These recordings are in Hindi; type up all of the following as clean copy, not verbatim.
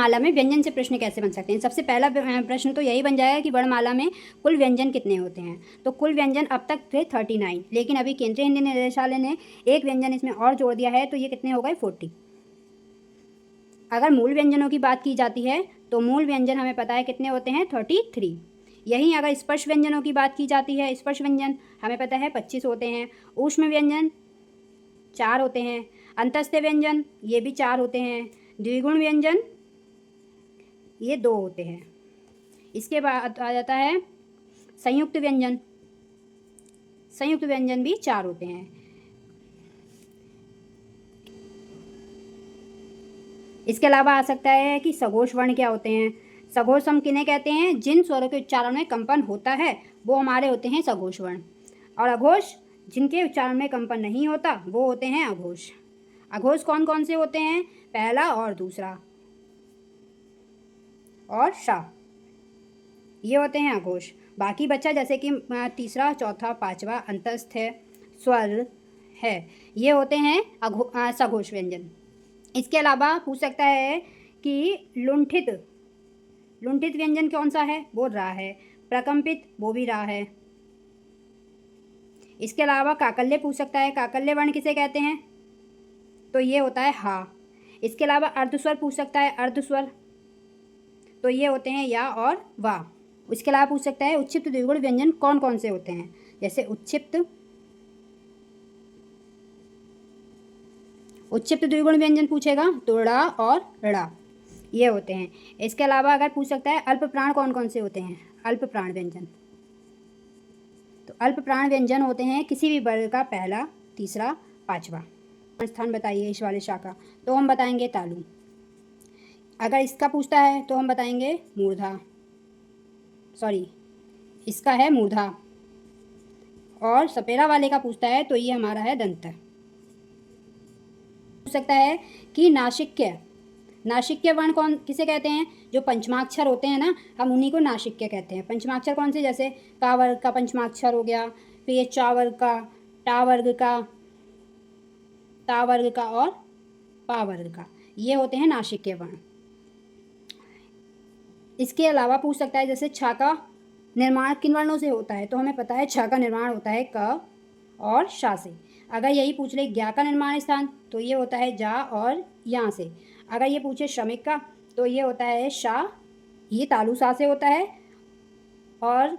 वर्णमाला में व्यंजन से प्रश्न कैसे बन सकते हैं। सबसे पहला प्रश्न तो यही बन जाएगा कि वर्णमाला में कुल व्यंजन कितने होते हैं। तो कुल व्यंजन अब तक थे 39, लेकिन अभी केंद्रीय हिंदी निदेशालय ने एक व्यंजन इसमें और जोड़ दिया है, तो ये कितने हो गए 40। अगर मूल व्यंजनों की बात की जाती है तो मूल व्यंजन हमें पता है कितने होते हैं 33। यहीं अगर स्पर्श व्यंजनों की बात की जाती है, स्पर्श व्यंजन हमें पता है 25 होते हैं। ऊष्म व्यंजन 4 होते हैं। अंतस्थ व्यंजन ये भी 4 होते हैं। द्विगुण व्यंजन ये 2 होते हैं। इसके बाद आ जाता है संयुक्त व्यंजन। संयुक्त व्यंजन भी 4 होते हैं। इसके अलावा आ सकता है कि सघोष वर्ण क्या होते हैं। सघोष हम किन्हें कहते हैं, जिन स्वरों के उच्चारण में कंपन होता है वो हमारे होते हैं सघोष वर्ण। और अघोष जिनके उच्चारण में कंपन नहीं होता वो होते हैं अघोष। अघोष कौन कौन से होते हैं, पहला और दूसरा और श, ये होते हैं अघोष। बाकी बच्चा जैसे कि तीसरा, चौथा, पांचवा अंतस्थ है, स्वर है, ये होते हैं सघोष व्यंजन। इसके अलावा पूछ सकता है कि लुंठित व्यंजन कौन सा है, वो रा है। प्रकंपित वो भी रा है। इसके अलावा काकल्य पूछ सकता है, काकल्य वर्ण किसे कहते हैं, तो ये होता है हा। इसके अलावा अर्धस्वर पूछ सकता है, अर्धस्वर तो ये होते हैं या और वा। इसके अलावा पूछ सकता है उच्छिप्त द्विगुण व्यंजन कौन कौन से होते हैं, जैसे उच्छिप्त द्विगुण व्यंजन पूछेगा तो ड़ा और ड़ा ये होते हैं। इसके अलावा अगर पूछ सकता है अल्प प्राण कौन कौन से होते हैं, अल्प प्राण व्यंजन, तो अल्प प्राण व्यंजन होते हैं किसी भी वर्ग का पहला, तीसरा, पांचवा। स्थान बताइए इस वाले शाखा, तो हम बताएंगे तालु। अगर इसका पूछता है तो हम बताएंगे मूर्धा, सॉरी इसका है मूर्धा। और सपेरा वाले का पूछता है तो ये हमारा है दंत। पूछ सकता है कि नासिक्य वर्ण कौन किसे कहते हैं, जो पंचमाक्षर होते हैं ना, हम उन्हीं को नासिक्य कहते हैं। पंचमाक्षर कौन से, जैसे का वर्ग का पंचमाक्षर हो गया, फिर ये चा वर्ग का, टा वर्ग का, ता वर्ग का और पा वर्ग का, ये होते हैं नासिक्य वर्ण। इसके अलावा पूछ सकता है जैसे छा का निर्माण किन वर्णों से होता है, तो हमें पता है छा का निर्माण होता है क और शा से। अगर यही पूछ ले ज्ञा का निर्माण स्थान, तो ये होता है जा और यहाँ से। अगर ये पूछे श्रमिक का, तो ये होता है शा, ये तालु सा से होता है और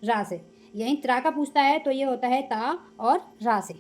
रा से। यहीं त्रा का पूछता है तो ये होता है ता और रा से।